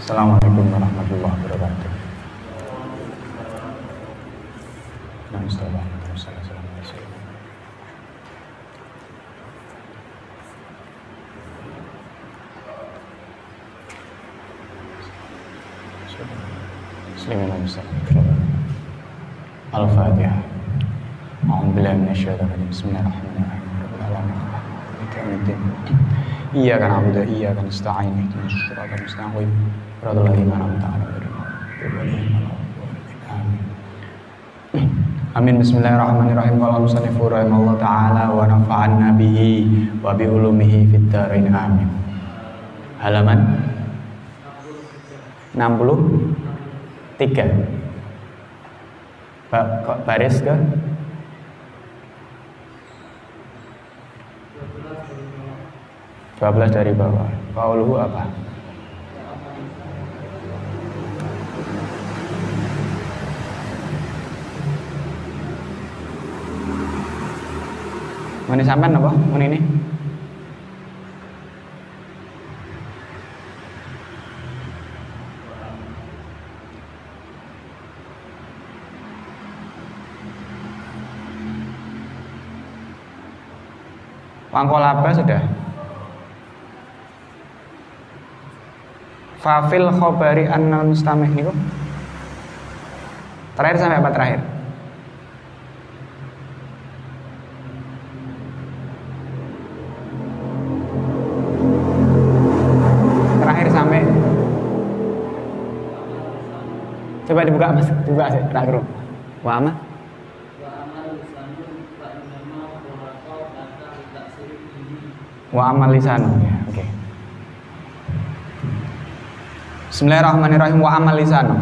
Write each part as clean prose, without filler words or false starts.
Assalamualaikum warahmatullahi wabarakatuh. Al-Fatihah. A'udzubillahi minasyaitonir rajim. Bismillahirrahmanirrahim. Iyyaka na'budu wa iyyaka nasta'in. Ihdinas siratal mustaqim. Shiratal ladzina an'amta 'alaihim. Amin. Bismillahirrahmanirrahim. Qala al-musannifu rahimahullah ta'ala wa nafa'anna bihi wa bi ulumihi fid dharain. Amin. Halaman 63. Kok baris ke? 12 dari bawah. Qauluhu apa? Muni sampean apa? Muni ini? Pangkol apa sudah? Fafil khobari annal mustamih niku. Terakhir sampai apa terakhir? Terakhir sampai. Coba dibuka Mas, dibuka sih terakhir. Wa ama? Wa amal lisan. Oke. Bismillahirrahmanirrahim. Wa amal lisan.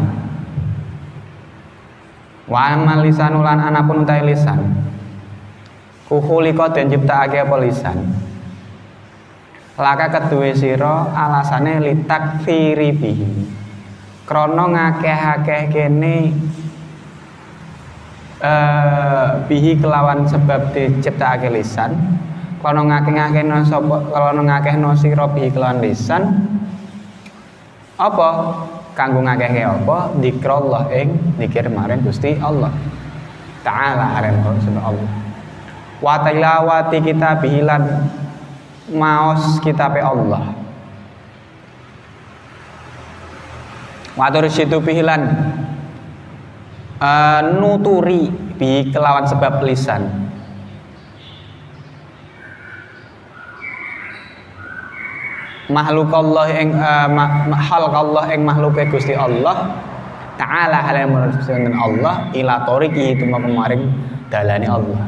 Wa amal lisan lan anapun utai lisan. Kuhuliko den ciptakake apa lisan. Laka keduwe sira alasane litakfiri bihi. Krana ngakeh-akeh kene bihi kelawan sebab diciptakake lisan. Kalau ngakeh-ngakehno sapa, kalau ngakehno sira bihi kelawan lisan, apa kanggo ngakehke apa? Zikrullah ing zikir marang Gusti Allah Ta'ala haren Allah. Wa tilawati kitabihi lan maos kitabe Allah. Wa tursidu bihi lan nuturi bihi kelawan sebab lisan. Makhluk Allah ing makhluk Allah ing makhluke Gusti Allah Ta'ala hal yang menurutkan Allah ila tariqi itu kemarin dalane Allah.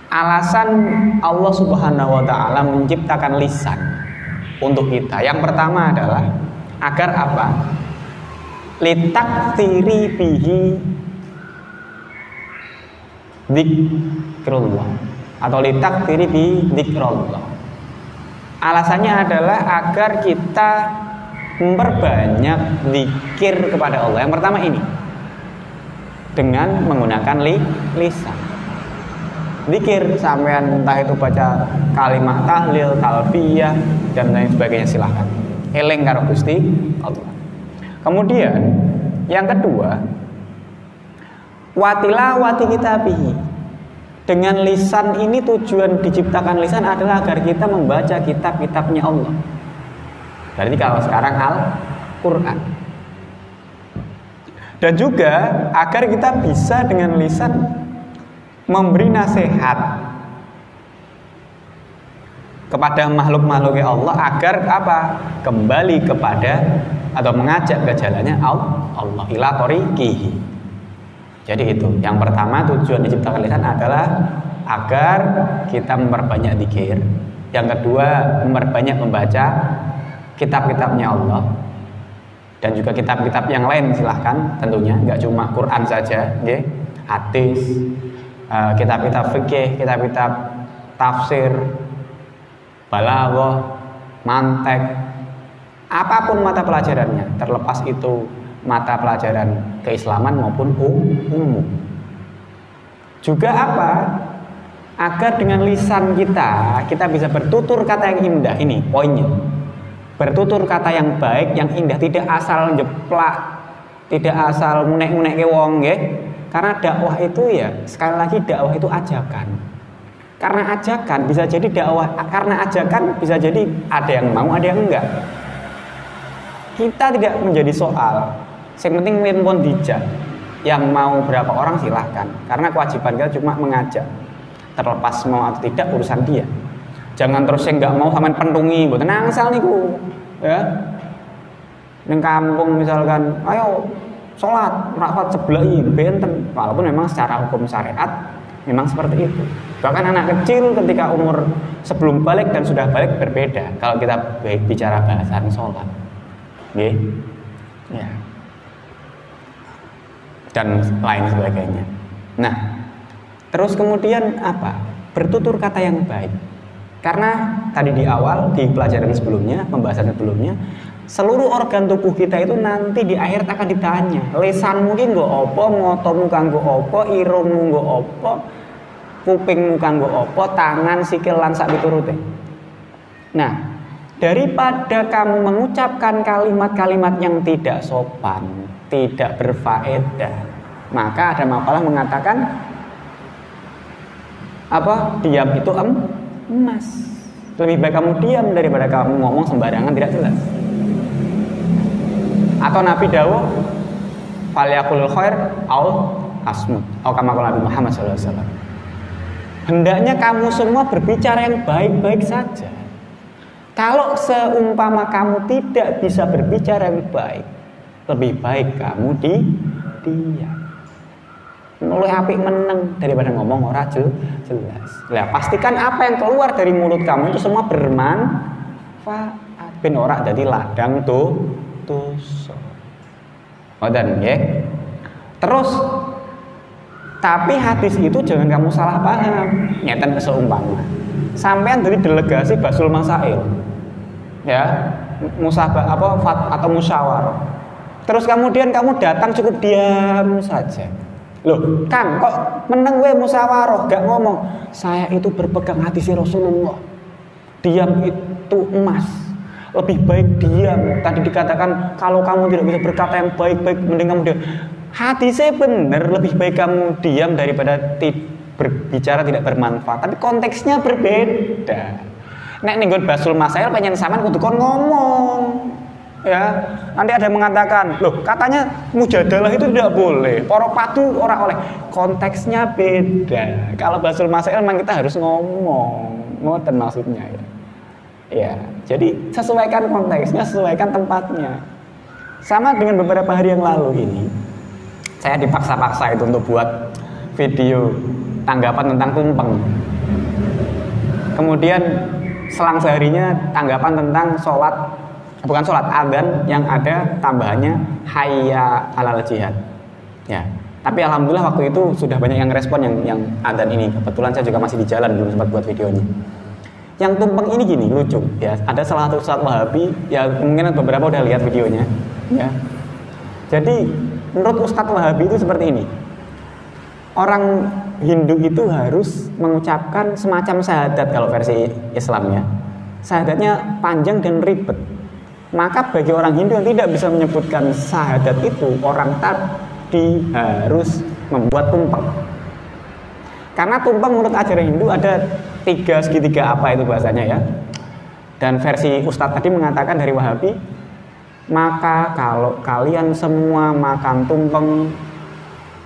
Alasan Allah Subhanahu wa taala menciptakan lisan untuk kita. Yang pertama adalah agar apa? Litaktsiri bihi dzikrullah atau litaktsiri bi dzikrullah. Alasannya adalah agar kita memperbanyak zikir kepada Allah. Yang pertama ini dengan menggunakan lisan. Zikir sampean entah itu baca kalimat tahlil, talbiyah dan lain sebagainya silahkan. Eling karo Gusti Allah. Kemudian yang kedua, watilawati kitabihi. Dengan lisan ini tujuan diciptakan lisan adalah agar kita membaca kitab-kitabnya Allah. Berarti kalau sekarang Al-Quran. Dan juga agar kita bisa dengan lisan memberi nasihat kepada makhluk-makhluknya Allah agar apa? Kembali kepada atau mengajak ke jalannya Allah ila tariqihi. Jadi itu, yang pertama tujuan diciptakan lisan adalah agar kita memperbanyak zikir. Yang kedua, memperbanyak membaca kitab-kitabnya Allah. Dan juga kitab-kitab yang lain silahkan tentunya, nggak cuma Quran saja, nggih. Hadis, kitab-kitab fikih, kitab-kitab tafsir, balaghah, mantek, apapun mata pelajarannya, terlepas itu mata pelajaran keislaman maupun umum. Juga apa? Agar dengan lisan kita bisa bertutur kata yang indah. Ini poinnya. bertutur kata yang baik, yang indah, tidak asal jeplak, tidak asal munek-munek ke wong nggih. Karena dakwah itu ya, sekali lagi dakwah itu ajakan. Karena ajakan bisa jadi dakwah, karena ajakan bisa jadi ada yang mau, ada yang enggak. Kita tidak menjadi soal. Yang penting pun dijak. Yang mau berapa orang silahkan. Karena kewajiban kita cuma mengajak. Terlepas mau atau tidak urusan dia. Jangan terus yang nggak mau sampean pentungi, mboten angsal niku. Ya. Ning kampung misalkan, ayo sholat, rapat sebelahi, benten. Walaupun memang secara hukum syariat memang seperti itu. Bahkan anak kecil ketika umur sebelum balik dan sudah balik berbeda. Kalau kita bicara bahasan sholat, nggih, ya, dan lain sebagainya. Nah, terus kemudian apa? Bertutur kata yang baik. Karena tadi di awal di pelajaran sebelumnya, pembahasan sebelumnya, seluruh organ tubuh kita itu nanti di akhirat akan ditanya. Lesanmu ki nggo apa, matamu kanggo apa, irungmu nggo apa, kupingmu kanggo apa, tangan, sikil lan sak piturute. Nah, daripada kamu mengucapkan kalimat-kalimat yang tidak sopan, tidak berfaedah, maka ada makalah mengatakan apa? Diam itu emas. Lebih baik kamu diam daripada kamu ngomong sembarangan tidak jelas. Atau Nabi dawuh falyaqul khair au asmut. Atau kama qala Nabi Muhammad sallallahu alaihi wasallam. Hendaknya kamu semua berbicara yang baik-baik saja. Kalau seumpama kamu tidak bisa berbicara yang baik, lebih baik kamu diam. Mulai apik meneng daripada ngomong ora jelas. Lah pastikan apa yang keluar dari mulut kamu itu semua bermanfaat. Ben ora dadi ladang dosa. Ngoten nggih. Terus tapi hadis itu jangan kamu salah paham. Ngeten seumpama sampean dari delegasi Basul Masail. Ya, musabah apa atau musyawarah. Terus kemudian kamu datang cukup diam saja. Loh, Kang, kok meneng we musyawarah, gak ngomong. Saya itu berpegang hadis Rasulullah. Diam itu emas. Lebih baik diam. Tadi dikatakan kalau kamu tidak bisa berkata yang baik-baik, mending kamu diam. Hadisnya benar, lebih baik kamu diam daripada berbicara tidak bermanfaat. Tapi konteksnya berbeda. Nek ninggon Basul Masail penyen sampean kudu kon ngomong. Ya, nanti ada yang mengatakan, loh katanya mujadalah itu tidak boleh, porok padu ora oleh. Konteksnya beda. Kalau Basul Masail memang kita harus ngomong, ngoten maksudnya ya. Ya, jadi sesuaikan konteksnya, sesuaikan tempatnya. Sama dengan beberapa hari yang lalu ini, saya dipaksa-paksa itu untuk buat video tanggapan tentang tumpeng. Kemudian selang seharinya tanggapan tentang sholat. Bukan sholat, adzan yang ada tambahannya hayya alal jihad. Ya, tapi alhamdulillah waktu itu sudah banyak yang respon yang adzan ini. Kebetulan saya juga masih di jalan, belum sempat buat videonya. Yang tumpeng ini gini, lucu ya. Ada salah satu ustadz Wahabi, ya mungkin beberapa udah lihat videonya. Ya. Jadi menurut ustadz Wahabi itu seperti ini. Orang Hindu itu harus mengucapkan semacam syahadat kalau versi Islamnya. Syahadatnya panjang dan ribet. Maka bagi orang Hindu yang tidak bisa menyebutkan syahadat itu, orang tadi harus membuat tumpeng. Karena tumpeng menurut ajaran Hindu ada tiga segitiga apa itu bahasanya ya. Dan versi Ustadz tadi mengatakan dari Wahabi, maka kalau kalian semua makan tumpeng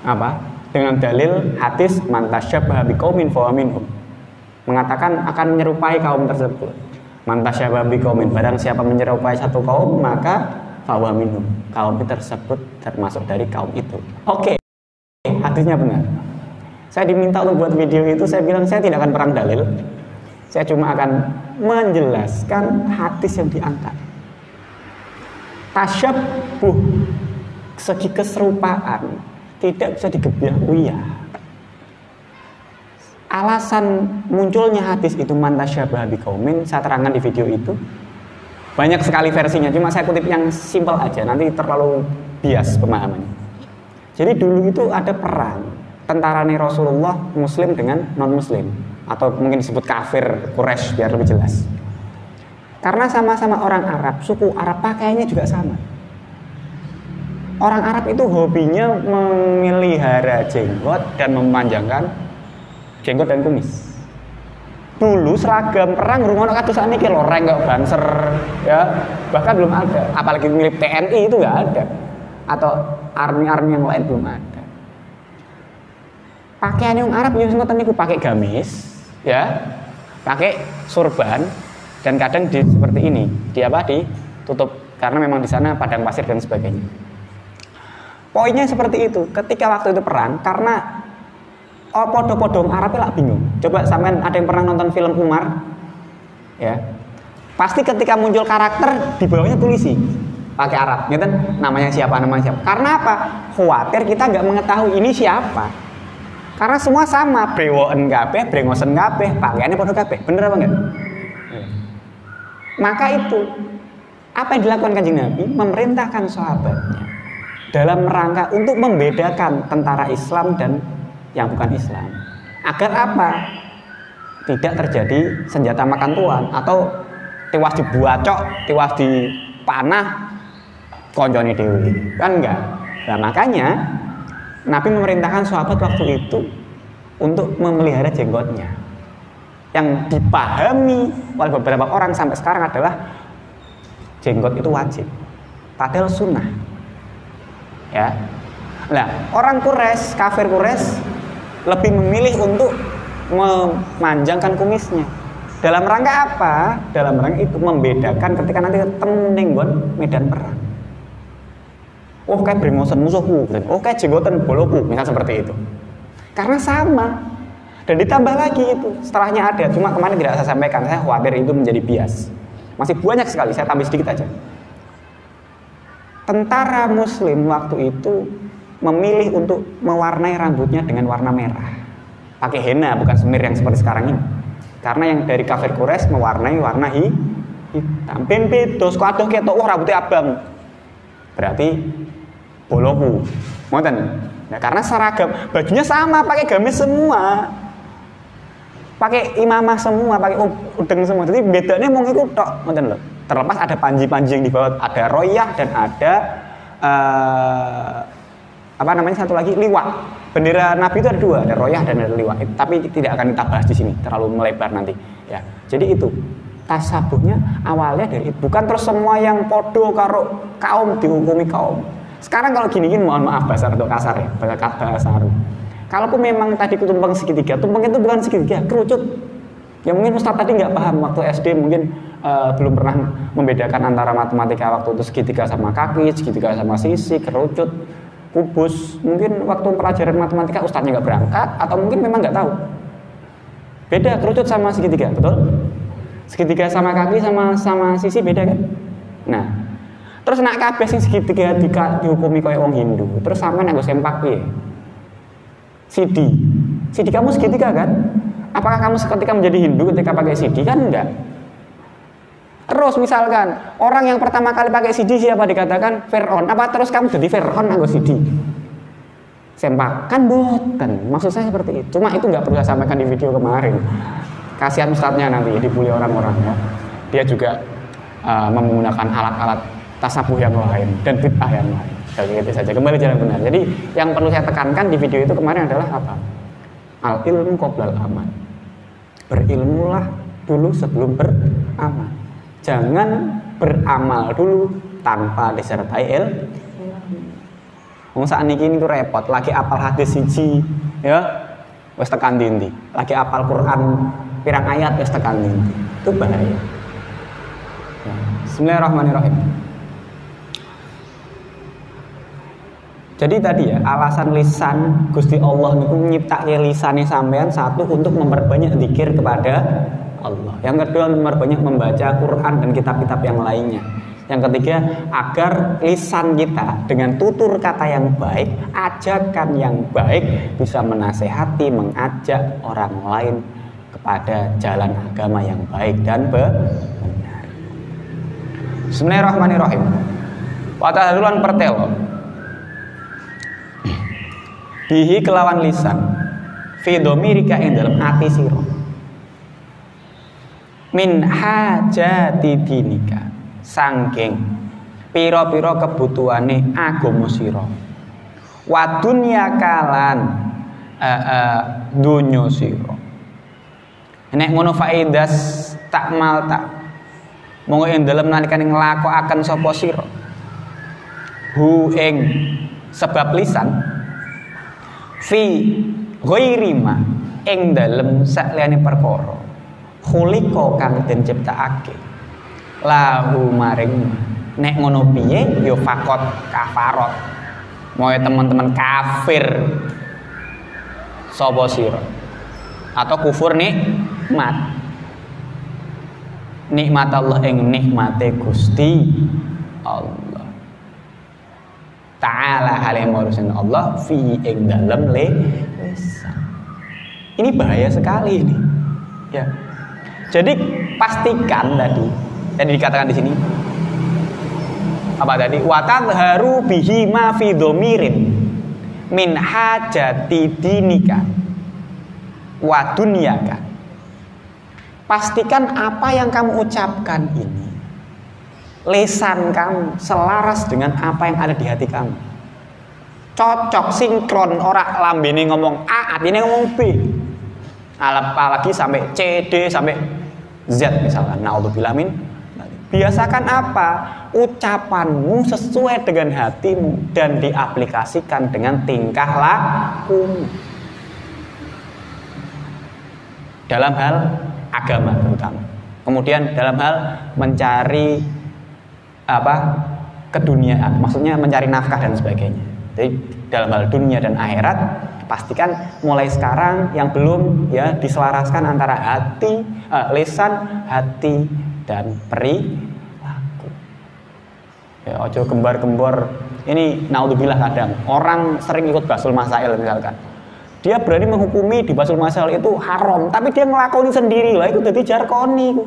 apa? Dengan dalil hadis man tasyabbaha biqaumin fahuwa minhum. Mengatakan akan menyerupai kaum tersebut. Mantasyabah biqaumin, barang siapa menyerupai satu kaum maka fahuwa minhum, kaum tersebut termasuk dari kaum itu. Oke, hadisnya benar. Saya diminta untuk buat video itu, saya bilang saya tidak akan perang dalil. Saya cuma akan menjelaskan hadis yang diangkat. Tasyabbuh, segi keserupaan tidak bisa digebyah-uyah. Alasan munculnya hadis itu mantasyabah biqaumin saya terangkan di video itu. Banyak sekali versinya, cuma saya kutip yang simpel aja, nanti terlalu bias pemahamannya. Jadi dulu itu ada perang tentara Rasulullah muslim dengan non muslim, atau mungkin disebut kafir Quraisy biar lebih jelas. Karena sama-sama orang Arab, suku Arab pakaiannya juga sama. Orang Arab itu hobinya memelihara jenggot dan memanjangkan jenggot dan kumis. Dulu seragam perang rungono kados sakniki loreng kok banser ya, bahkan belum ada. Apalagi mirip TNI itu nggak ada. Atau army-army yang lain belum ada. Pakaian yang Arab yang ngoten niku pakai gamis ya, pakai surban dan kadang seperti ini, ditutup karena memang di sana padang pasir dan sebagainya. Poinnya seperti itu. Ketika waktu itu perang, karena podo-podo Arab lah bingung. Coba sampean ada yang pernah nonton film Umar? Ya. Pasti ketika muncul karakter di bawahnya polisi pakai Arab, gitu kan? Namanya siapa? Karena apa? Khawatir kita nggak mengetahui ini siapa. Karena semua sama, brewoken kabeh, brengosen kabeh, pakaiannya podo kabeh. Bener apa enggak? Maka itu apa yang dilakukan Kanjeng Nabi? Memerintahkan sahabatnya dalam rangka untuk membedakan tentara Islam dan yang bukan Islam. Agar apa? Tidak terjadi senjata makan tuan atau tiwas dibuacok, tiwas dipanah konjone dewi. Kan enggak. Nah, makanya Nabi memerintahkan sahabat waktu itu untuk memelihara jenggotnya. Yang dipahami oleh beberapa orang sampai sekarang adalah jenggot itu wajib, padahal sunnah. Ya, nah orang Quraisy, kafir Quraisy lebih memilih untuk memanjangkan kumisnya. Dalam rangka apa? Dalam rangka itu membedakan ketika nanti ketemu nenggon medan perang. Oh kayak brengosen musuhku, oh kayak jenggotan boloku, misal seperti itu. Karena sama. Dan ditambah lagi itu setelahnya ada, cuma kemarin tidak saya sampaikan, saya khawatir itu menjadi bias. Masih banyak sekali, saya tambah sedikit aja. Tentara Muslim waktu itu memilih untuk mewarnai rambutnya dengan warna merah, pakai henna, bukan semir yang seperti sekarang ini. Karena yang dari kafir Quraisy mewarnai warna hitam. Ben beda, adoh ketok rambutnya abang, berarti boloku, ngoten. Nah, karena seragam, bajunya sama, pakai gamis semua, pakai imamah semua, pakai udeng semua. Jadi bedanya mau ngikut tok, ngoten lho. Terlepas ada panji-panji yang di bawah, ada royah dan ada apa namanya satu lagi liwat. Bendera Nabi itu ada dua, ada royah dan ada liwat. Tapi tidak akan kita bahas di sini, terlalu melebar nanti. Ya, jadi itu tasabuhnya awalnya dari itu. Bukan terus semua yang podo karo kaum dihukumi kaum. Sekarang kalau gini-gini mohon maaf bahasa atau kasar ya, bahasa haru. Kalaupun memang tadi tumpeng segitiga, tumpeng itu bukan segitiga, kerucut. Ya mungkin Ustaz tadi nggak paham waktu SD, mungkin belum pernah membedakan antara matematika waktu itu segitiga sama kaki, segitiga sama sisi, kerucut, kubus. Mungkin waktu pelajaran matematika Ustaznya nggak berangkat, atau mungkin memang nggak tahu. Beda kerucut sama segitiga, betul? Segitiga sama kaki sama sisi beda kan? Nah, terus nak kabeh sing segitiga dihukumi kaya wong Hindu. Terus sampean nganggo sempak piye? Sidi kamu segitiga kan? Apakah kamu ketika menjadi Hindu ketika pakai sidi? Kan enggak. Terus misalkan orang yang pertama kali pakai sidi siapa dikatakan Fir'aun. Apa terus kamu jadi Fir'aun nganggo sidi? Sempak kan boten. Maksud saya seperti itu. Cuma itu nggak perlu saya sampaikan di video kemarin. Kasihan ustadznya nanti dibully orang-orang ya. Dia juga menggunakan alat-alat tasabuh yang lain dan bid'ah yang lain. Jadi itu saja, kembali jalan benar. Jadi yang perlu saya tekankan di video itu kemarin adalah apa? Al ilmu qoblal amal. Berilmulah dulu sebelum beramal. Jangan beramal dulu tanpa disertai ilmu. Wong sakniki niku repot, lagi apal hadis siji ya wis tekan ndi. Lagi apal Quran pirang ayat wis tekan ndi. Itu bahaya. Bismillahirrahmanirrahim. Jadi tadi ya, alasan lisan Gusti Allah niku nyiptake lisane sampean satu untuk memperbanyak zikir kepada Allah. Yang kedua memperbanyak membaca Quran dan kitab-kitab yang lainnya. Yang ketiga agar lisan kita dengan tutur kata yang baik, ajakan yang baik bisa menasehati, mengajak orang lain kepada jalan agama yang baik dan benar. Bismillahirrahmanirrahim. Wa tahlulan pertelo bihi kelawan lisan fi domirika ing dalam ati sira. min hajati dinika, sangking pira-pira kebutuhane agama sira, wa dunya kalan donya sira. Nek ngono faidas takmal tak monggo ing dalem nalikane nglakokaken sapa sira hu ing sebab lisan fi ghairi ma ing dalem sakliyane perkara khuliqa kang den ciptakake lahu maring nek ngono piye ya fakot kafarot moe teman-teman kafir sapa sira atau kufur nikmat Allah ing nikmate Gusti Allah Ta'ala halim urusan Allah fi ing dalem lisan. Ini bahaya sekali ini. Ya. Jadi pastikan tadi dikatakan di sini apa tadi? Wa tadharu bihi ma fi dhamirin min hajati dinika wa dunyaka. Pastikan apa yang kamu ucapkan ini lisan kamu selaras dengan apa yang ada di hati kamu. Cocok, sinkron, ora lambene ngomong A, atine ngomong B. Apalagi sampai C, D, sampai Z misalkan. Naudzubillah min. Biasakan apa? Ucapanmu sesuai dengan hatimu dan diaplikasikan dengan tingkah lakumu. Dalam hal agama terutama. Kemudian dalam hal mencari keduniaan, maksudnya mencari nafkah dan sebagainya. Jadi dalam hal dunia dan akhirat pastikan mulai sekarang yang belum ya diselaraskan antara hati, lisan, hati dan perilaku. Ya ojo gembar-gembor. Ini naudzubillah kadang orang sering ikut basul masail misalkan. Dia berani menghukumi di basul masail itu haram, tapi dia ngelakoni sendiri lah, itu jadi jarkoni.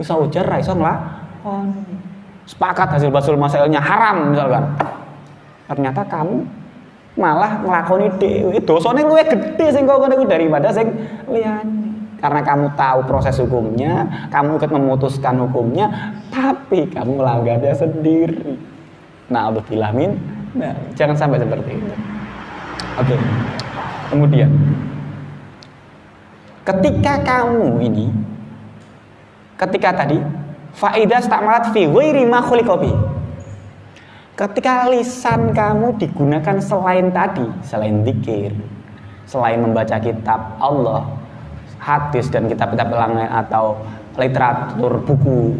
Bisa ujar, iso ngelakoni. Sepakat hasil basul masailnya haram misalkan. Ternyata kamu malah ngelakoni dhewe. Dosane luwih gede sing kok ngono daripada sing liyane. Karena kamu tahu proses hukumnya, kamu ikut memutuskan hukumnya, tapi kamu melanggarnya sendiri. Naudzubillah min. Nah, jangan sampai seperti itu. Oke. Kemudian ketika tadi faidah stakmalat fi ghairi ma khuliqa bi. Ketika lisan kamu digunakan selain zikir, selain membaca kitab Allah, hadis dan kitab-kitab lain atau literatur buku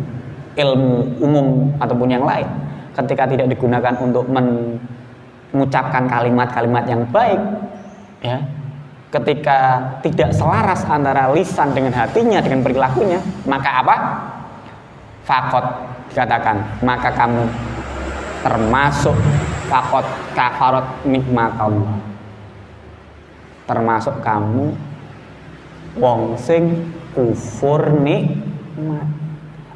ilmu umum ataupun yang lain, ketika tidak digunakan untuk mengucapkan kalimat-kalimat yang baik, ya, ketika tidak selaras antara lisan dengan hatinya dengan perilakunya, maka apa? Fakot dikatakan, maka kamu termasuk fakot kafarot nikmat Allah. Termasuk kamu wong sing kufur nikmat.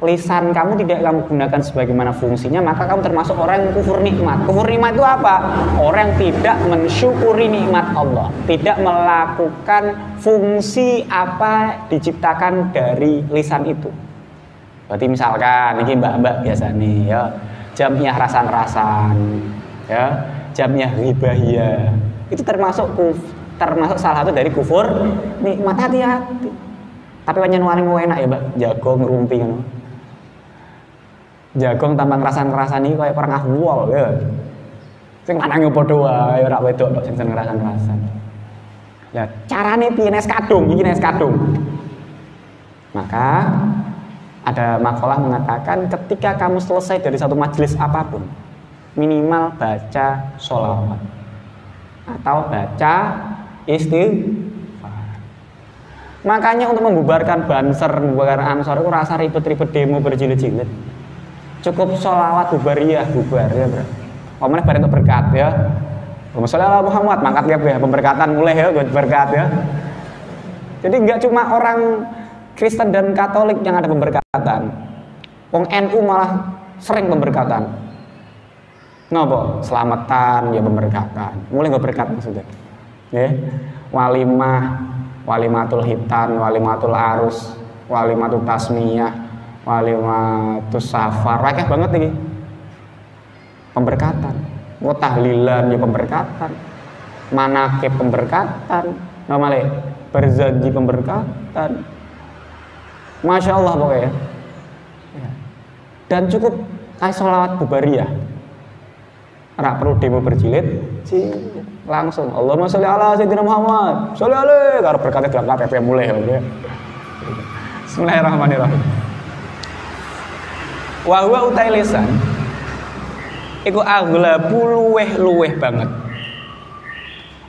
Lisan kamu tidak kamu gunakan sebagaimana fungsinya, maka kamu termasuk orang yang kufur nikmat. Kufur nikmat itu apa? Orang yang tidak mensyukuri nikmat Allah, tidak melakukan fungsi apa diciptakan dari lisan itu. Berarti misalkan ini mbak-mbak biasa nih ya, jamiah rasan-rasan, ya, jamiah ghibahiyah, itu termasuk salah satu dari kufur nikmat. Hati-hati. Tapi pancen paling enak ya, Mbak, jagong ngrumpi ngono. Jagong tambah ngerasan-ngerasani kayak perang ahwal ya. Sing lanang padha wae ora wedok tok sing ngerasan-ngerasan. Lah carane piye nes kadung, iki nes kadung. Maka ada makalah mengatakan ketika kamu selesai dari satu majelis apapun, minimal baca sholawat atau baca istighfar. Makanya untuk membubarkan Banser, membubarkan Ansor itu rasa ribet-ribet demo berjilid-jilid. Cukup sholawat bubar ya, bro. Omongnya bareng untuk berkat ya. Masalah Muhammad mangkat ya, pemberkatan mulai ya, buat berkat ya. Jadi nggak cuma orang Kristen dan Katolik yang ada pemberkatan. Wong NU malah sering pemberkatan. Napa? Selamatan ya pemberkatan. Mulai nggak berkat maksudnya. Ya. Walimah, walimatul hitan, walimatul arus, walimatus tasmiyah, walimatus safar, akeh banget iki. Pemberkatan. Wa tahlilan ya pemberkatan. Manakib pemberkatan. Namanya berjanji pemberkatan. Masya Allah pokoknya. Dan cukup kayak sholawat bubariyah. Ora perlu demo berjilid, langsung Allahumma sholli ala sayyidina Muhammad. Sholli alaihi karo berkate dalam KTP mulai ya. Bismillahirrahmanirrahim. Wa huwa utai lisan iku aglabu luweh banget.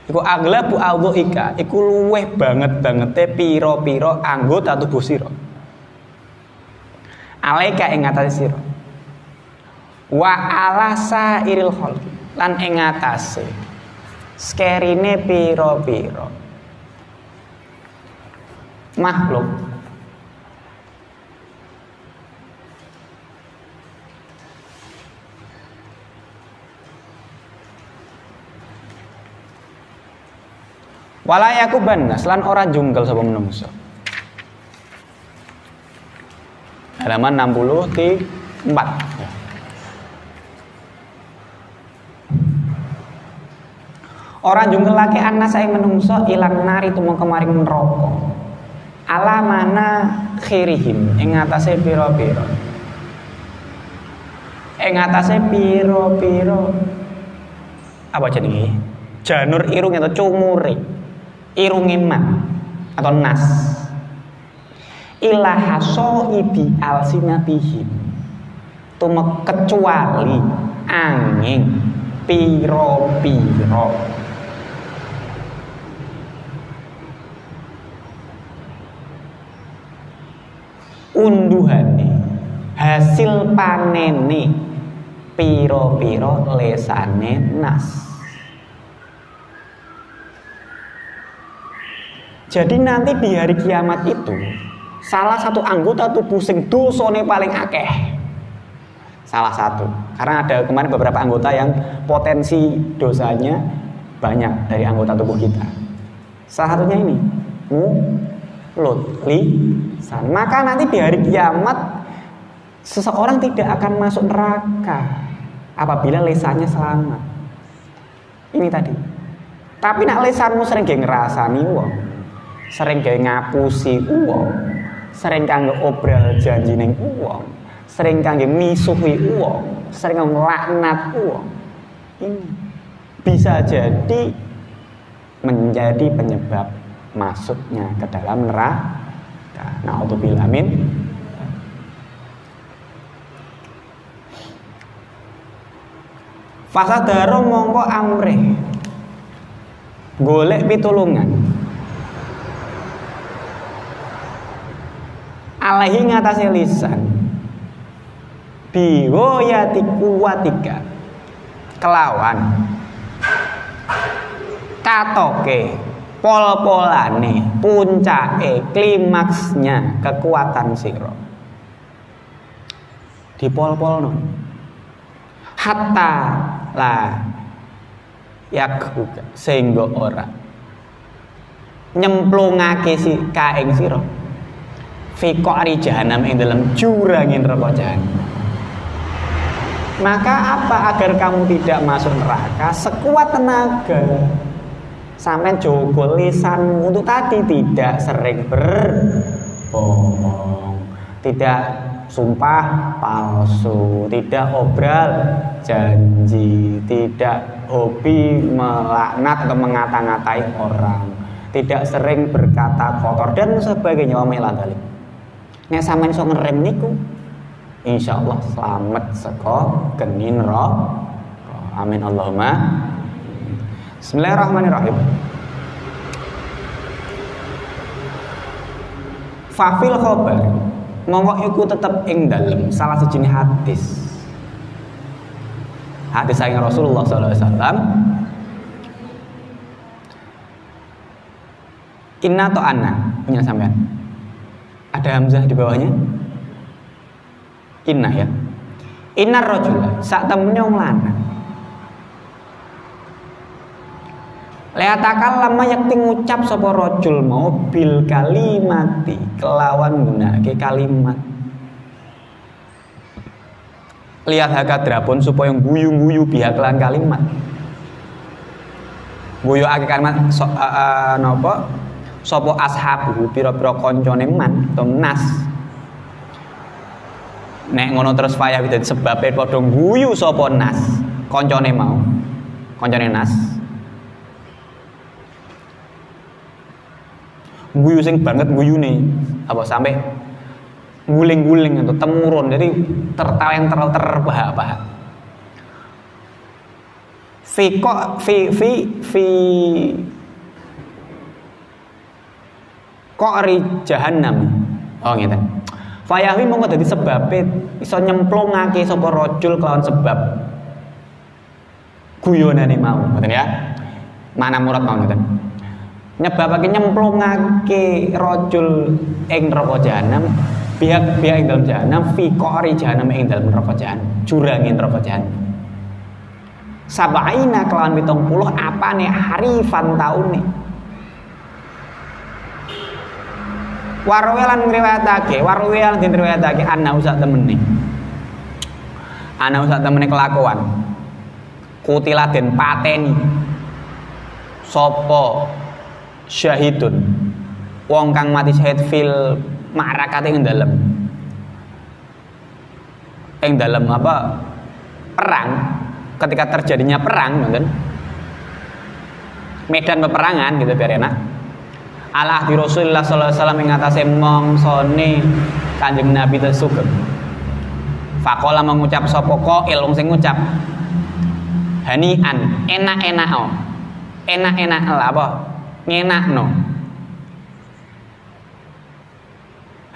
Iku aglabu audhuika iku luweh banget pira-pira anggota tubuh sira. Alaika ing atase sira. Wa ala sairil khalqi lan ing atase skerine pira-pira makhluk. Wala yakuban nas lan ora jungkel sapa menungso. Halaman 64. Orang jungkelake anas saing menungso ilang nari tumeng kemaring neraka. Ala mana khirihim ing atase pira-pira. Ing atase pira-pira apa jenenge? Janur irung atau cumure. Irunge man atau nas. Ilahaso ibi alsinatihim. Tumek kecuali angin pira-pira. Unduhane hasil panene pira-pira lesane nas. Jadi nanti di hari kiamat itu salah satu anggota tubuh sing dosane paling akeh. Salah satu. Karena ada kemarin beberapa anggota yang potensi dosanya banyak dari anggota tubuh kita. Salah satunya ini mulut, lisan. Maka nanti di hari kiamat seseorang tidak akan masuk neraka apabila lisannya selamat. Ini tadi. Tapi nak lisanmu sering ge ngrasani wong, sering ge ngapusi wong, sering kanggo obral janji ning wong, sering kanggo misuhi wong, sering nglaknat wong. Ini bisa jadi menjadi penyebab masuknya ke dalam neraka. Na'udzubillah min. Fasadaro mongko amrih golek pitulungan alaihi ngatasi lisan biwoyati kuwatika kelawan katoke pol-polane puncake klimaksnya kekuatan sira dipol-polno hatta lah yakhuka sehingga ora nyemplungake si kaing sira fi qari jahanam ing dalam jurangin neraka jahanam. Maka apa agar kamu tidak masuk neraka sekuat tenaga sampai jogo lisanmu untuk tadi tidak sering berbohong, tidak sumpah palsu, tidak obral janji, tidak hobi melaknat atau mengata-ngatai orang, tidak sering berkata kotor dan sebagainya. Wa mila dzalik. Nek sampeyan iso ngerem niku, insyaallah selamat saka geni neraka. Amin Allahumma. Bismillahirrahmanirrahim. Fafil khobar mongko iku tetep ing dalem salah siji hadis. Hadis saking Rasulullah sallallahu alaihi wasallam. Inna to anna punya sampean. Ada hamzah di bawahnya. Inna ya. Innar rajula sak temene wong lanang. Leatakal lama yakti ngucap sapa rajul mau bil kalimati kelawan gunake kalimat. Lihat hakadrapun supaya guyu-guyu pihak lan kalimat. Guyu ake kalimat napa? Sapa ashabu pira-pira kancane man atau nas. Nek ngono terus faya dadi sebabe padha guyu sapa nas, kancane mau. Kancane nas. Guyu sing banget guyune apa sampai guling-guling atau temurun, jadi tertawa yang terbahak-bahak. Fi qari jahannam. Oh ngeten. Fayahi mongko dadi sebabe iso nyemplungake sapa rajul kelawan sebab guyonane mau, ngoten ya. Mana murad mau ngoten. Nyebabake nyemplungake rajul ing neraka jahanam, pihak-pihak ing dalam jahanam fi qari jahanam ing dalam neraka jahanam, jurangin neraka jahanam. Sabaina kelawan 70 apane harifan taune. Warwelan ngriwayatake, warwelan diriwayatake ana usah temene. Ana usah temene kelakuan. Kutila den pateni. Sapa syahidun wong kang mati syahid fil ma'rakati ing dalem apa perang, ketika terjadinya perang ngoten, medan peperangan gitu biar enak. Ala ahdi Rasulullah sallallahu alaihi wasallam ing atase mongsone Kanjeng Nabi tersugeng. Faqala mengucap sapa qail wong sing ngucap hanian enak-enak enak-enak apa ngenakno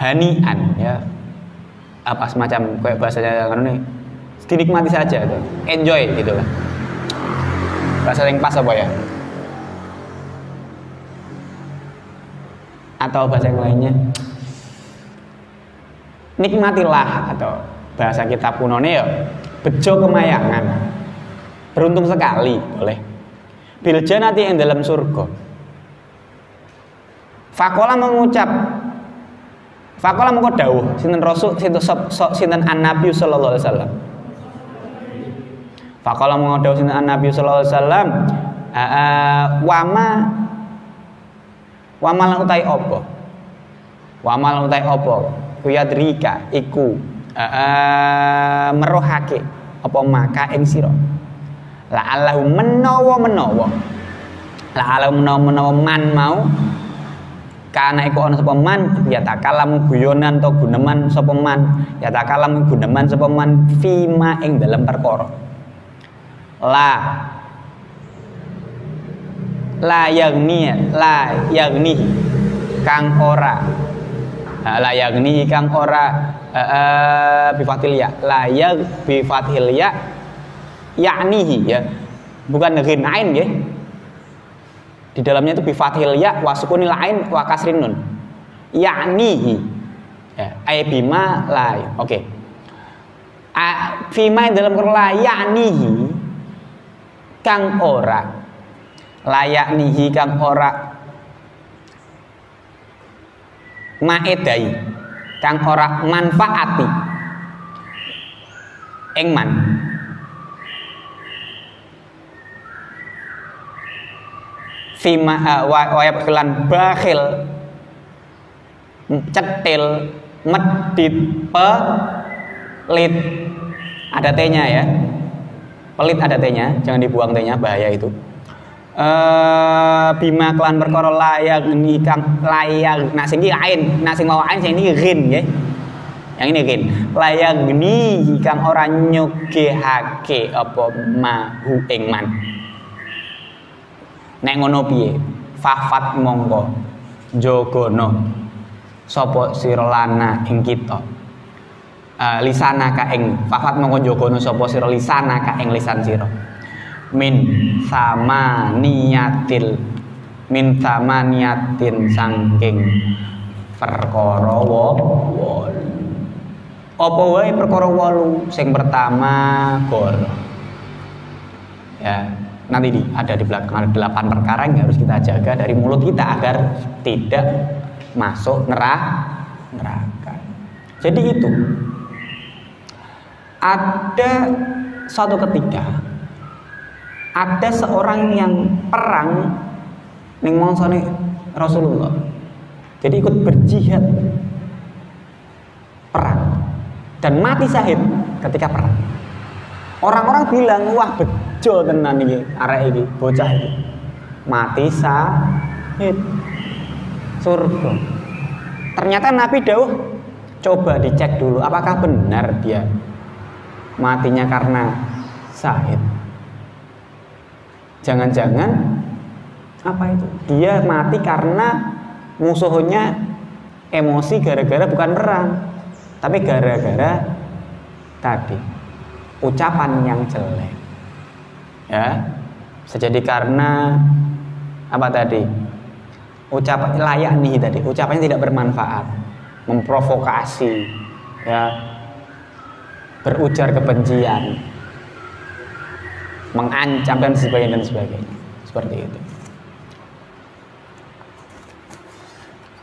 hanian ya apa semacam kayak bahasanya kan ini dinikmati saja itu enjoy gitu lah bahasa yang pas apa ya atau bahasa yang lainnya nikmatilah atau bahasa kita punone ya bejo kemayangan beruntung sekali boleh bil jannati yang dalam surga. Fakola mengucap, fakola mengko dawuh sinten Rasul sinten An-Nabi sallallahu alaihi wasallam. Fakola mengko dawuh sinten An-Nabi sallallahu alaihi wasallam, wama lan utai apa? Wama lan utai apa? Kuyadrika iku merohake apa maka ing sira. La Allahu menawa man mau kana iku ana sapa man ya takalam guyonan to guneman sapa man ya takalam guneman sapa man fima ing dalam perkara la yagni kang ora bifatil ya la yag bifatil ya yaknihi ya bukan ghinain nggih. Di dalamnya itu bifathil ya wa sukunil ain wa kasrin nun. Yaknihi. Ya, ay bima la. Oke. Fima dalam la yaknihi kang ora. La yaknihi kang ora maedai kang ora manfaati. Engman. Fima wayab kelan bakhil cetil medit pelit ada T-nya ya pelit ada T-nya jangan dibuang T-nya bahaya itu bima kelan perkara layak nikang layak nak sing iki ain nak sing mau ain sing iki ghin nggih yang ini ghin layak ni kang ora nyugihake apa mahu ing man. Nek ngono piye? Fafat mongko jogono sapa sira lana ing kita. Lisana ka ing fafat mongko jogono sapa sira lisana ka ing lisan sira. Min sama niyatin saking perkara wolu. Apa wae perkara wolu? Sing pertama gor. Ya. nanti ada di belakang, ada 8 perkara yang harus kita jaga dari mulut kita agar tidak masuk neraka. Jadi itu ada suatu ketika ada seorang yang perang ning mangsane Rasulullah. Jadi ikut berjihad perang dan mati syahid ketika perang. Orang-orang bilang, wah bejo tenan iki arek iki, bocah iki. Mati syahid surga. Ternyata Nabi dawuh, coba dicek dulu apakah benar dia matinya karena syahid. Jangan-jangan apa itu? Dia mati karena musuhnya emosi gara-gara bukan perang, tapi gara-gara tadi ucapan yang jelek. Ya, bisa jadi karena apa tadi? Ucapan layak nih tadi, ucapannya tidak bermanfaat, memprovokasi, ya, berujar kebencian, mengancam dan sebagainya, seperti itu.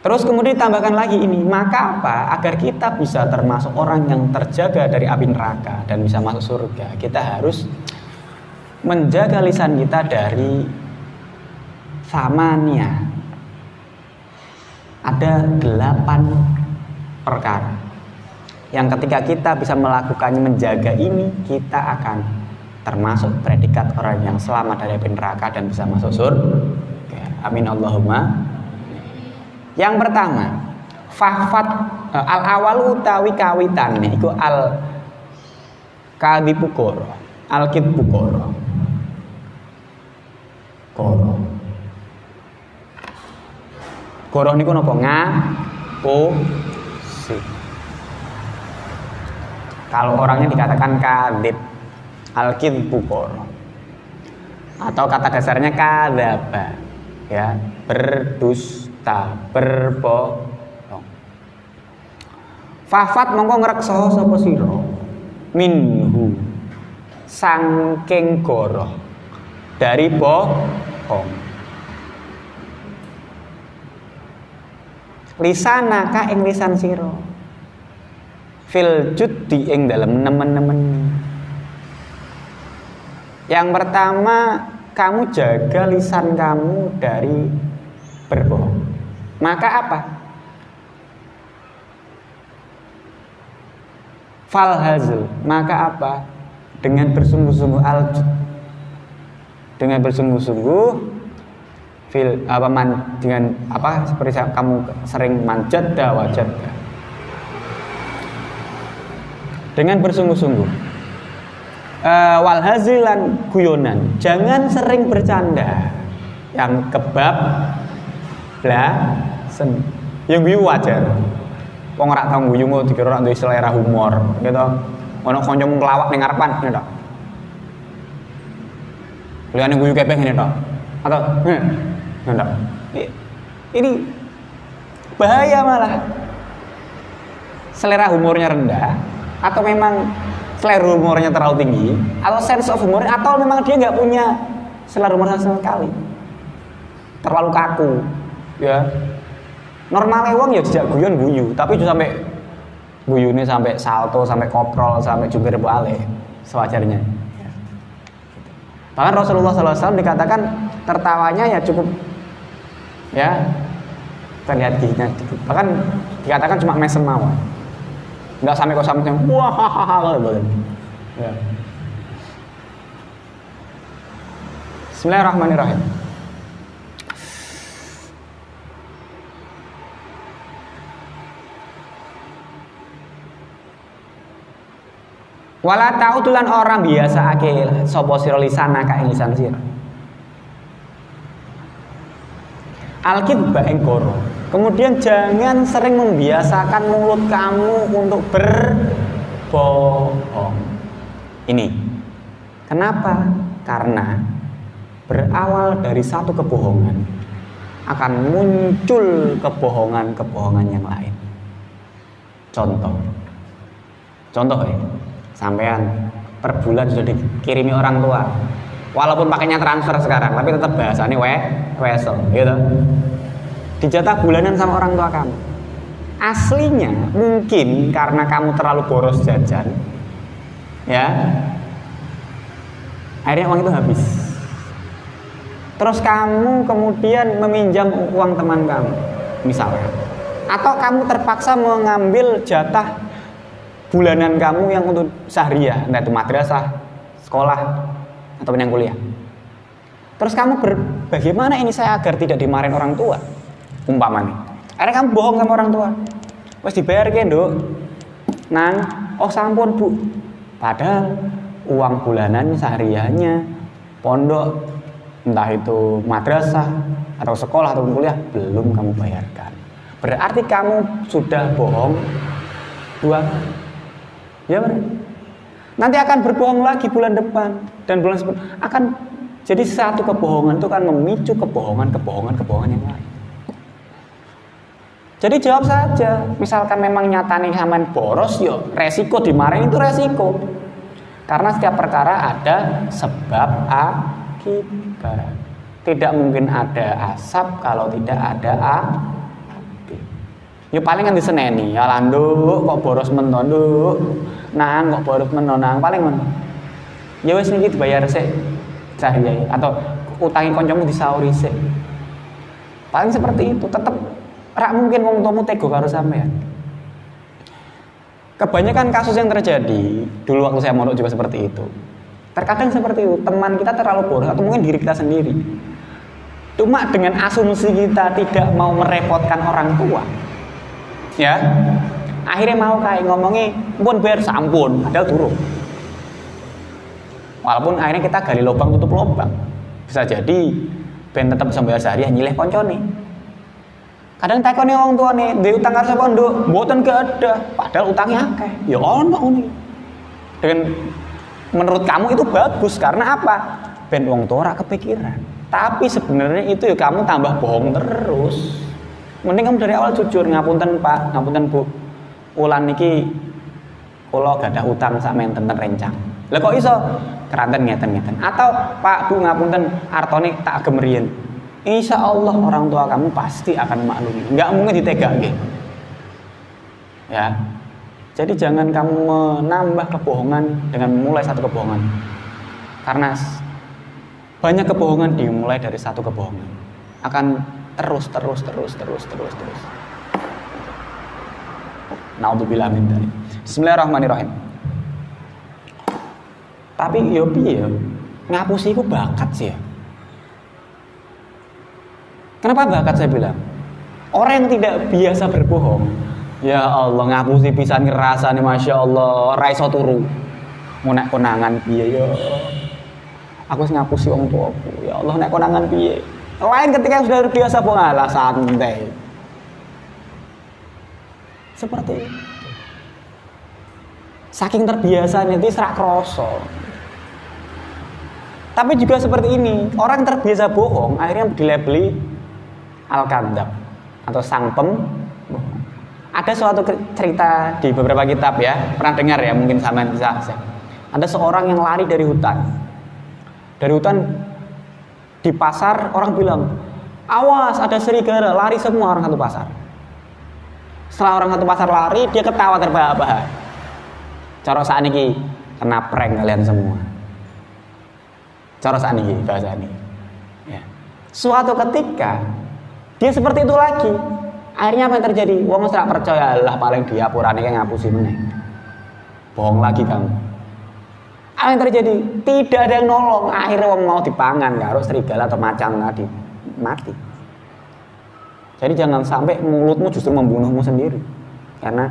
Terus kemudian ditambahkan lagi ini, maka apa? Agar kita bisa termasuk orang yang terjaga dari api neraka dan bisa masuk surga, kita harus menjaga lisan kita dari samania. Ada 8 perkara yang ketika kita bisa melakukannya, menjaga ini, kita akan termasuk predikat orang yang selamat dari api neraka dan bisa masuk surga. Amin Allahumma. Yang pertama, fahfat al awal utawi kawitane iku al kadipukoro, al kitpukoro. Goroh niku napa? Ngapusi. Kalau orangnya dikatakan kadip, al kitpukoro. Atau kata dasarnya kadaba, ya, berdusta, berbohong. Fafat mongko ngreksa sapa sira minhu sangking goroh dari bohong. Lisanaka ing lisan sira fil judi ing dalem nemen-nemen. Yang pertama, kamu jaga lisan kamu dari berbohong. Maka apa? Falhazl, maka apa? Dengan bersungguh-sungguh aljud, dengan bersungguh-sungguh dengan apa, seperti kamu sering manjat wajat, dengan bersungguh-sungguh. Walhazilan guyonan, jangan sering bercanda yang kebab blasen. Yang guyu wajar, wong ora tau guyu kok dikira ora duwe selera humor gitu. Ono kancamu nglawak ning ngarepan ngene tok. Liyane guyu kepeh ngene tok. Atau ngene tok. Ini bahaya malah. Selera humornya rendah atau memang selera humornya terlalu tinggi, atau sense of humor, atau memang dia nggak punya selera humor sama sekali, terlalu kaku, ya. Normalnya wong ya jejak guyon guyu, tapi juga sampai guyune sampai salto, sampai koprol, sampai jungkir balik, sewajarnya. Bahkan Rasulullah SAW dikatakan tertawanya ya cukup, ya, terlihat giginya dikit. Bahkan dikatakan cuma mesem mawon. Nggak sampai kok sampai wah hahaha gitu. Ya. Bismillahirrahmanirrahim. Wala ta'udulan orang biasa akil sapa sira lisanaka ing lisan sira. Al-kidba ing goro. Kemudian jangan sering membiasakan mulut kamu untuk berbohong. Ini kenapa? Karena berawal dari satu kebohongan akan muncul kebohongan-kebohongan yang lain. Contoh ya, sampean per bulan sudah dikirimi orang tua Walaupun pakainya transfer sekarang, tapi tetap bahasanya wesel, gitu. Dijatah bulanan sama orang tua kamu. Aslinya mungkin karena kamu terlalu boros jajan, ya, akhirnya uang itu habis. Terus kamu kemudian meminjam uang teman kamu, misalnya, atau kamu terpaksa mengambil jatah bulanan kamu yang untuk syahriah, entah itu madrasah, sekolah, ataupun yang kuliah. Terus kamu bagaimana ini saya agar tidak dimarahin orang tua, umpamanya. Akhirnya kamu bohong sama orang tua. Wes dibayar ke, Nduk. Nang, oh sampun, Bu. Padahal uang bulanan syahriahnya pondok, entah itu madrasah atau sekolah atau kuliah, belum kamu bayarkan. Berarti kamu sudah bohong dua kali. Ya benar. Nanti akan berbohong lagi bulan depan dan bulan depan akan jadi satu kebohongan itu kan memicu kebohongan yang lain. Jadi jawab saja. Misalkan memang nyatane sampean boros, yo resiko dimarahin itu resiko. Karena setiap perkara ada sebab akibat. Tidak mungkin ada asap kalau tidak ada api. Ya paling kan diseneni, ya landuk kok boros menon, Nduk. Nang kok boros menon, nang paling men. Ya wis niki dibayar sik cahiyai atau utangi kancamu disauri sik. Paling seperti itu, tetap rak mungkin wong tuamu tego karo sampean. Kebanyakan kasus yang terjadi dulu waktu saya mondok juga seperti itu. Terkadang seperti itu, teman kita terlalu boros atau mungkin diri kita sendiri. Cuma dengan asumsi kita tidak mau merepotkan orang tua, ya, akhirnya mau kayak ngomongnya, "Mpun bayar sampun," padahal turun. Walaupun akhirnya kita gali lubang tutup lubang. Bisa jadi ben tetap bisa bayar syahriah nyileh koncone. Kadang takone wong tuane, "Duwe utang karo sapa, Nduk?" "Mboten gak ada." Padahal utangnya akeh. Ya ono ngene. Dengan menurut kamu itu bagus karena apa? Ben wong tua ora kepikiran. Tapi sebenarnya itu ya kamu tambah bohong terus. Mending kamu dari awal jujur, "Ngapunten Pak, ngapunten Bu. Wulan niki kula gadah utang sak menten rencang." Lah kok iso? Keranten ngeten-ngeten. Atau, "Pak, Bu, ngapunten artone tak agem riyen." Insya Allah orang tua kamu pasti akan maklumi. Nggak mungkin ditegake. Ya, jadi jangan kamu menambah kebohongan dengan memulai satu kebohongan. Karena banyak kebohongan dimulai dari satu kebohongan. Akan terus. Naudzubillah min dzalik. Bismillahirrahmanirrahim. Tapi yo piye? Ngapusi iku bakat sih ya. Kenapa bakat saya bilang? Orang yang tidak biasa berbohong, ya Allah ngapusi pisan ngerasane Masya Allah, ra iso turu. Mau nek konangan piye ya? Aku wis ngapusi wong tuaku. Ya Allah nek konangan piye? Lain ketika sudah biasa bohong ala santai. Seperti itu. Saking terbiasanya itu serak kroso. Tapi juga seperti ini, orang terbiasa bohong akhirnya dilabeli al-kadzab atau sang pembohong. Ada suatu cerita di beberapa kitab ya, pernah dengar ya, mungkin sama bisa. Ada seorang yang lari dari hutan. Dari hutan di pasar orang bilang, "Awas ada serigala," lari semua orang satu pasar. Setelah orang satu pasar lari, dia ketawa terbahak-bahak. Cara saat ini kena prank kalian semua. Cara saat ini bahasa ini. Ya. Suatu ketika dia seperti itu lagi. Akhirnya apa yang terjadi? Wong ora percaya, lah paling diapurane kayak ngapusi meneh. Bohong lagi kamu. Apa yang terjadi? Tidak ada yang nolong. Akhirnya wong mau dipangan karo serigala atau macan tadi mati. Jadi jangan sampai mulutmu justru membunuhmu sendiri karena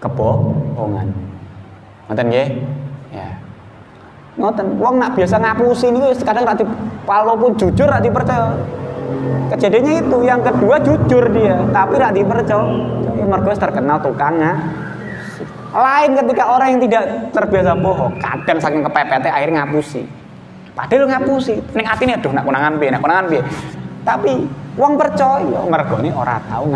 kebohongan. Ngoten nggih? Ya. Ngoten, wong nak biasa ngapusi niku kadang ra walaupun jujur ra dipercaya. Kejadiannya itu, yang kedua jujur dia, tapi ra dipercaya. Mergo terkenal tukangnya. Lain ketika orang yang tidak terbiasa bohong, kadang saking kepepetnya akhirnya ngapusi. Padahal ngapusi, ning atine aduh nak konangan piye. Tapi wong percaya mergone ora tahu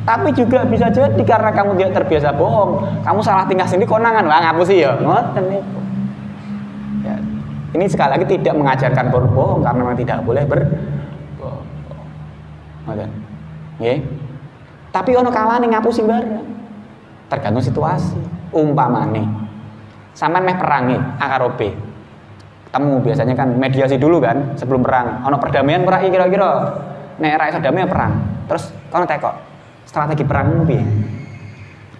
Tapi juga bisa jadi karena kamu tidak terbiasa bohong, kamu salah tingkah sendiri konangan, wah ngapusi ya. Ngoten niku. Ya. Ini sekali lagi tidak mengajarkan berbohong karena memang tidak boleh berbohong. Nggih. Tapi ono kalane ngapusi bareng. Tergantung situasi. Umpamane sampean meh perangi A karo B. Ketemu biasanya kan mediasi dulu kan sebelum perang. Ono perdamaian ora kira-kira. Nek ra iso damai perang. Terus kono tekok strategi perangmu piye?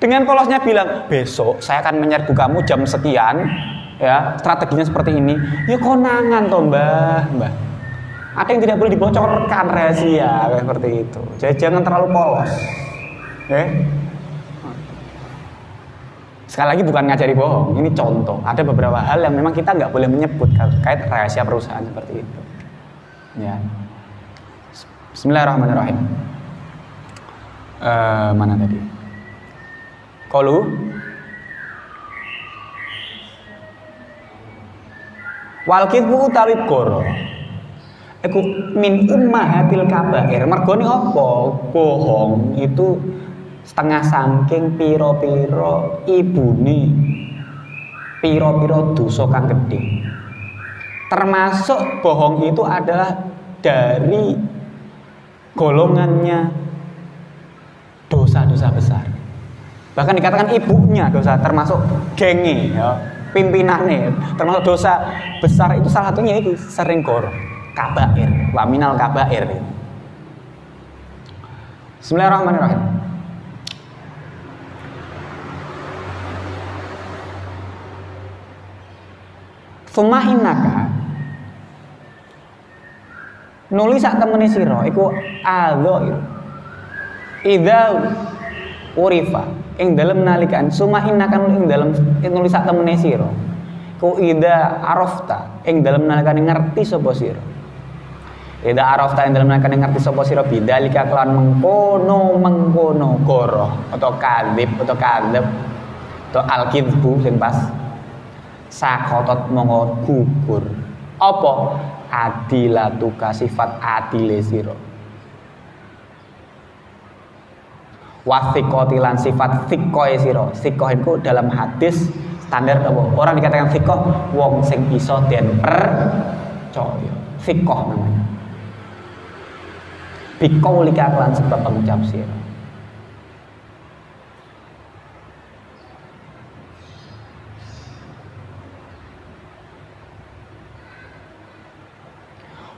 Dengan polosnya bilang, "Besok saya akan menyerbu kamu jam sekian." Ya, strateginya seperti ini. Ya konangan toh, Mbah. Ada yang tidak boleh dibocorkan rahasia kayak seperti itu. Jadi jangan terlalu polos. Sekali lagi bukan ngajari bohong, ini contoh. Ada beberapa hal yang memang kita nggak boleh menyebut terkait rahasia perusahaan seperti itu. Ya. Bismillahirrahmanirrahim. Mana tadi? Qalu wal kidbu utawi goro iku min ummahatil kabair. Mergone apa? Bohong itu setengah saking piro-piro ibune piro-piro dosa kang gedhe. Termasuk bohong itu adalah dari golongannya dosa-dosa besar. Bahkan dikatakan ibunya dosa, termasuk genge, ya, pimpinannya, termasuk dosa besar itu salah satunya itu sering goro, kabair, waminal kabair. Bismillahirrahmanirrahim. Suma innaka nuli sak temene sira iku adzair idza urifa ing dalem nalikan suma innaka ing dalem nuli sak temene sira iku idza arafta ing dalem nalikan ngerti sapa sira idza arafta ing dalem nalikan ngerti sapa sira bidzalika kelawan mengkono goroh atau kadzib atau al-kidbu sing pas sakotot monggo gugur apa adilatuka sifat adile sira wasiqati lan sifat siqoe sira siqoh itu dalam hadis standar apa orang dikatakan siqoh wong sing iso den percaya siqoh namanya biqaulika lan sebab pengucap sira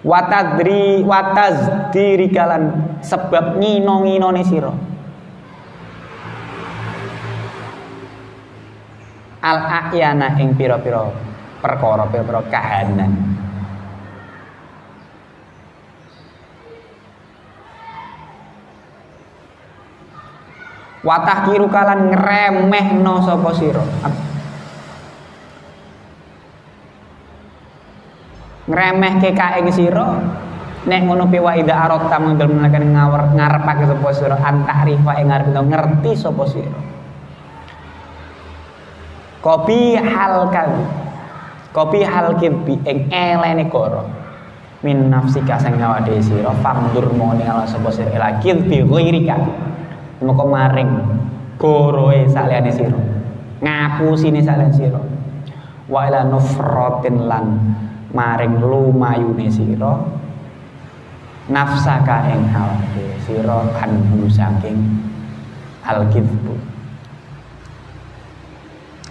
watazdirikalan sebab ngino-nginone sira al-ahyana ing pira-pira perkara pira-pira kahanan watahkirukalan ngremehno sapa sira ngremehke ka ing sira nek ngono pi wa ida arata mangdal menakan ngarepake sapa sira antarifa ing ngarep ngerti sapa sira kopi hal kidbi ing elene koro min nafsika sing ngawade sira famdur mongko ningali sapa sira ila kidbi ghairika moko maring goroe saliyane sira ngapusine saliyane sira wa ila nufratin lan maring lumayune sira nafsaka ing awake sira anhu saking al-kidbu.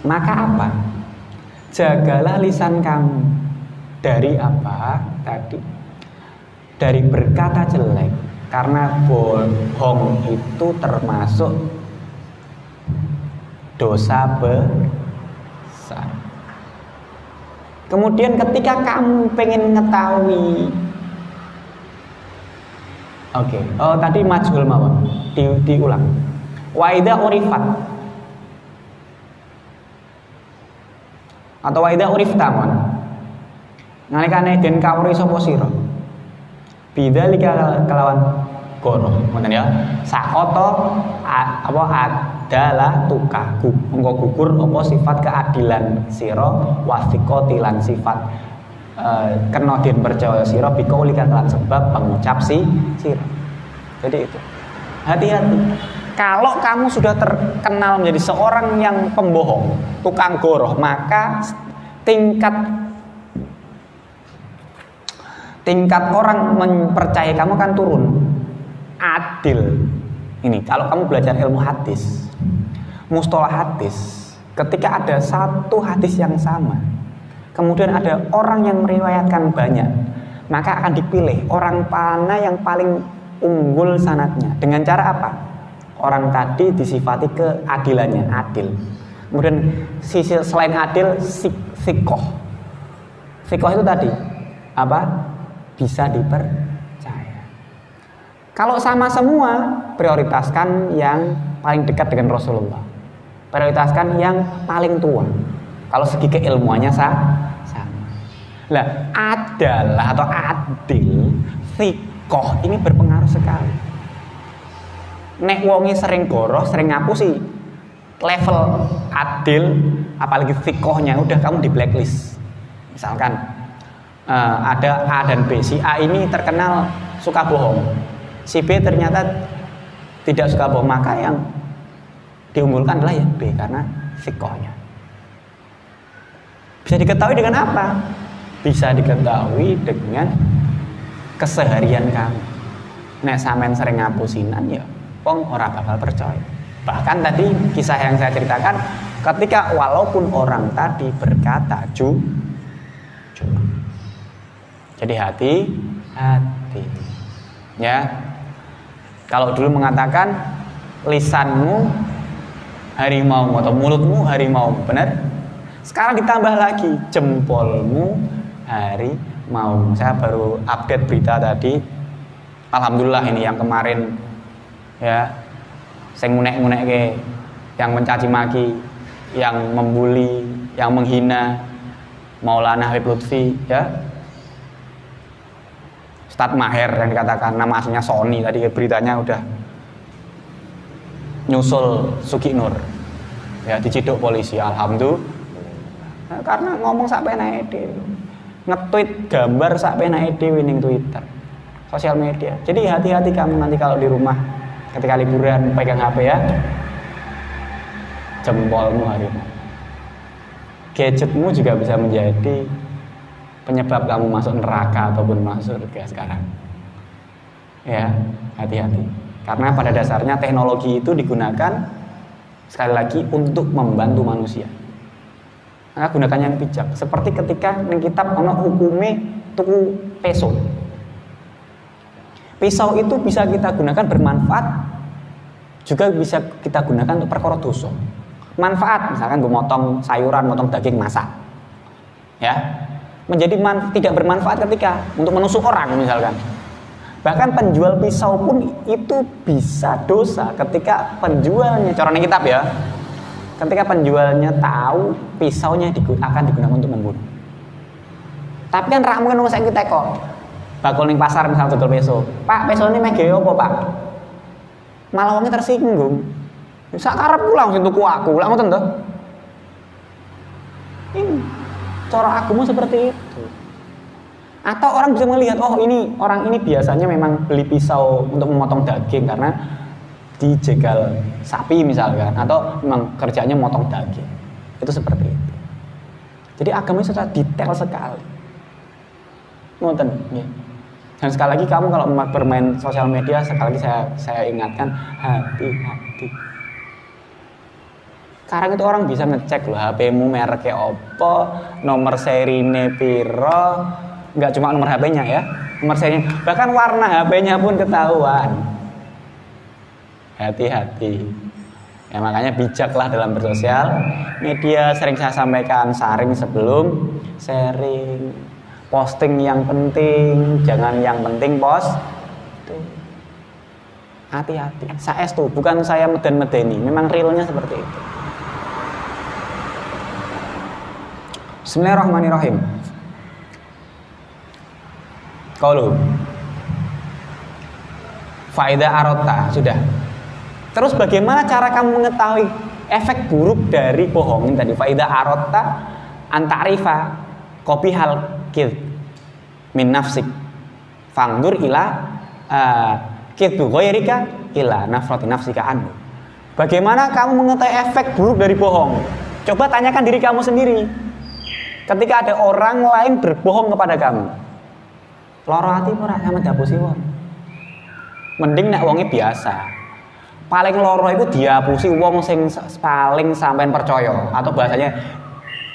Maka apa? Jagalah lisan kamu dari apa tadi? Dari berkata jelek, karena bohong itu termasuk dosa besar. Kemudian ketika kamu pengen mengetahui, tadi majhul mawon, diulang. Wa idza urifat atau wa idza urifta mon. Nalikane den kawruhi sapa sira. Bidzalika kelawan goro, ngoten ya. Sakoto adalah tukaku engko gugur apa sifat keadilan sira wasiqati lan sifat kena den percaya sira bikaulika lan sebab pengucap sira. Jadi itu hati-hati kalau kamu sudah terkenal menjadi seorang yang pembohong tukang goroh maka tingkat tingkat orang mempercayai kamu kan turun. Adil. Ini kalau kamu belajar ilmu hadis, mustalah hadis, ketika ada satu hadis yang sama, kemudian ada orang yang meriwayatkan banyak, maka akan dipilih orang mana yang paling unggul sanadnya. Dengan cara apa? Orang tadi disifati keadilannya, adil. Kemudian sisi selain adil, sikoh. Sikoh itu tadi apa? Bisa dipercaya. Kalau sama semua, prioritaskan yang paling dekat dengan Rasulullah. Prioritaskan yang paling tua. Kalau segi keilmuannya sama. Lah, adalah atau adil, sikoh ini berpengaruh sekali. Nek wongi sering goroh, sering ngapusi, level adil, apalagi sikohnya udah kamu di blacklist. Misalkan ada A dan B, si A ini terkenal suka bohong, si B ternyata tidak suka bohong, maka yang diunggulkan adalah yang B karena sikohnya. Bisa diketahui dengan apa? Bisa diketahui dengan keseharian kamu. Nek sampean sering ngapusinan ya wong ora bakal percaya. Bahkan tadi kisah yang saya ceritakan, ketika walaupun orang tadi berkata jujur. Jadi hati ya. Kalau dulu mengatakan lisanmu harimau atau mulutmu harimau, benar? Sekarang ditambah lagi jempolmu harimau. Saya baru update berita tadi. Alhamdulillah ini yang kemarin ya, saya ngunek-ngunek ke, yang mencaci maki, yang membuli, yang menghina Maulana Habib Lutfi ya. Ustadz Maher yang dikatakan nama aslinya Sony, tadi beritanya udah nyusul Suki Nur ya, diciduk polisi. Alhamdulillah. Nah, karena ngomong sak penake dhewe, nge-tweet gambar sak penake dhewe ning Twitter, sosial media. Jadi hati-hati kamu nanti kalau di rumah ketika liburan pegang HP ya, jempolmu harimau. Gadgetmu juga bisa menjadi penyebab kamu masuk neraka ataupun masuk surga sekarang. Ya, hati-hati. Karena pada dasarnya teknologi itu digunakan sekali lagi untuk membantu manusia. Maka gunakan yang bijak. Seperti ketika ning kitab ana hukume tuku pisau. Pisau itu bisa kita gunakan bermanfaat, juga bisa kita gunakan untuk perkara dosa. Manfaat, misalkan gue motong sayuran, motong daging, masak. Ya. Menjadi tidak bermanfaat ketika untuk menusuk orang misalkan. Bahkan penjual pisau pun itu bisa dosa ketika penjualnya, corone kitab ya, ketika penjualnya tahu pisaunya akan digunakan untuk membunuh. Tapi kan ra mungkin wong saiki teko bakul ning pasar misal dodol pisau, Pak pisau ini mege apa Pak? Malah wongnya tersinggung. Sak karepku langsung tuku aku, lha ngoten to. Ini cara agama seperti itu. Atau orang bisa melihat, oh ini orang ini biasanya memang beli pisau untuk memotong daging karena dijegal sapi misalkan, atau memang kerjanya motong daging. Itu seperti itu. Jadi agamanya secara detail sekali. Ngoten nggih. Dan sekali lagi kamu kalau bermain sosial media, sekali lagi saya ingatkan, hati-hati. Sekarang itu orang bisa ngecek loh HP-mu mereknya apa, nomor serine piro, nggak cuma nomor HP-nya ya, nomor serinya, bahkan warna HP-nya pun ketahuan. Hati-hati. Ya makanya bijaklah dalam bersosial media. Sering saya sampaikan, saring sebelum sharing, posting yang penting, jangan yang penting post. Hati-hati. Saestu, bukan saya meden-medeni, memang realnya seperti itu. Bismillahirrahmanirrahim. Qaulu faida arota, sudah. Terus bagaimana cara kamu mengetahui efek buruk dari bohongin tadi? Faida arota antarifa qabihal kid min nafsik fangdur ila kidbu ghairika ila nafrati nafsika anhu. Bagaimana kamu mengetahui efek buruk dari bohong? Coba tanyakan diri kamu sendiri. Ketika ada orang lain berbohong kepada kamu, Lara ati ora sama dihapusi wong. Mending nek wonge biasa. Paling lara iku dihapusi wong sing paling sampean percaya atau bahasanya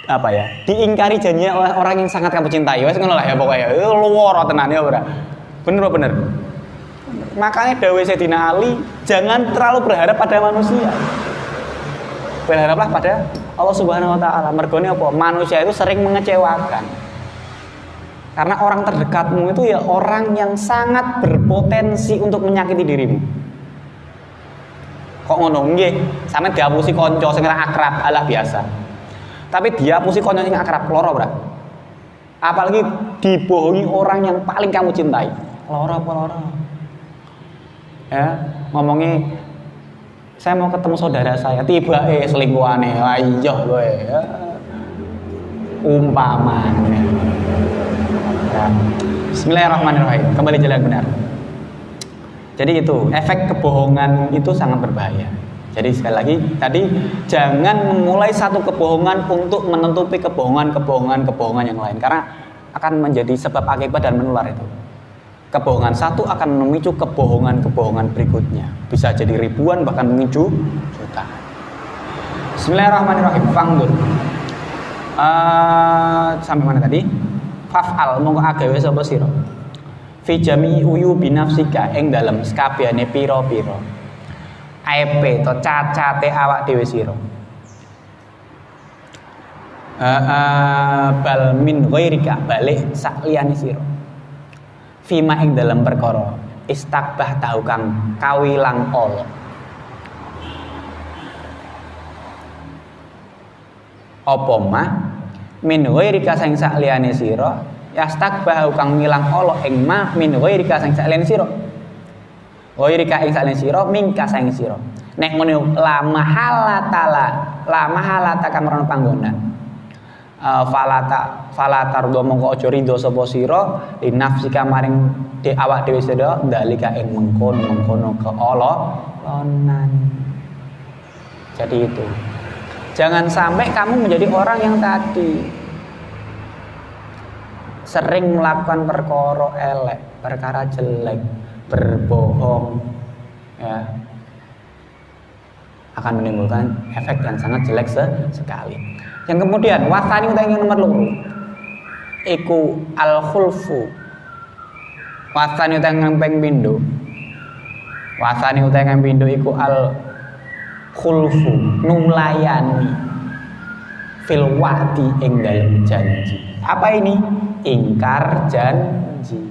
apa ya? Diingkari janjinya oleh orang yang sangat kamu cintai. Wes ngono lah ya pokoknya. Lara tenan ya ora. Bener. Makanya dawuh Sayyidina Ali, jangan terlalu berharap pada manusia. Berharaplah pada Allah Subhanahu wa taala. Mergone apa? Manusia itu sering mengecewakan. Karena orang terdekatmu itu ya orang yang sangat berpotensi untuk menyakiti dirimu. Kok ngono nggih? Sampe dihapusi kanca sing akrab, alah biasa. Tapi dihapusi kanca sing akrab loro, Bro. Apalagi dibohongi orang yang paling kamu cintai. Loro apa loro? Ya, ngomongnya saya mau ketemu saudara saya, tiba selingkuhane. Ayo kowe. Ya. Umpamanya. Ya. Bismillahirrahmanirrahim. Kembali jalan benar. Jadi itu, efek kebohongan itu sangat berbahaya. Jadi sekali lagi tadi jangan memulai satu kebohongan untuk menutupi kebohongan yang lain karena akan menjadi sebab akibat dan menular itu. Kebohongan satu akan memicu kebohongan berikutnya. Bisa jadi ribuan bahkan memicu jutaan. Bismillahirrahmanirrahim. Fangdur. Sampai mana tadi? Faf'al mongko agawe sapa sira. Fi jami'i uyu binafsika ing dalem sakabehane pira-pira. Aibe to cacate awak dhewe sira. Bal min ghairika balik sak liyane sira. Fima ing dalam perkara istakbah tahu kang kawilang ala. Apa mah min ghairika sing sak liyane sira yastakbah kang milang ala ing ma min ghairika sing sak liyane sira. Ghairika ing sak liyane sira mingka sing sira. Nek ngono la mahalata kang rono panggonan. Falata rdo mongko aja rido sapa sira linafsika maring awak dhewe sira dalika ing mengkono keolonan. Jadi itu jangan sampai kamu menjadi orang yang tadi sering melakukan perkara elek, perkara jelek, berbohong ya akan menimbulkan efek yang sangat jelek sekali. Yang kemudian wasani utai yang nomor loro iku al khulfu. Wasani utai yang ping pindho. Wasani utai yang pindho iku al khulfu nulayani fil wa'di ing dalem janji. Apa ini? Ingkar janji.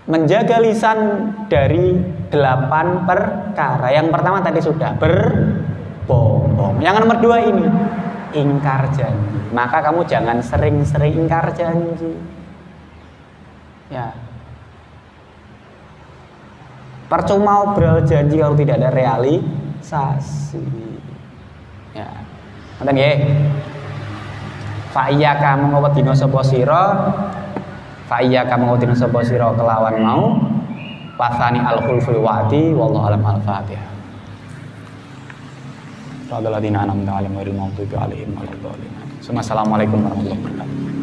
Menjaga lisan dari 8 perkara. Yang pertama tadi sudah berbohong. Yang nomor 2 ini ingkar janji. Maka kamu jangan sering-sering ingkar janji. Ya. Percuma obrol janji kalau tidak ada realisasi. Ya. Ngoten nggih. Fa iya kamu ngwedina sapa sira? Fa iya kamu ngwedina sapa sira kelawan mau wasani al-khulful wa'di wallahu alam al-Fatihah. Assalamualaikum warahmatullahi wabarakatuh. Assalamualaikum warahmatullahi wabarakatuh.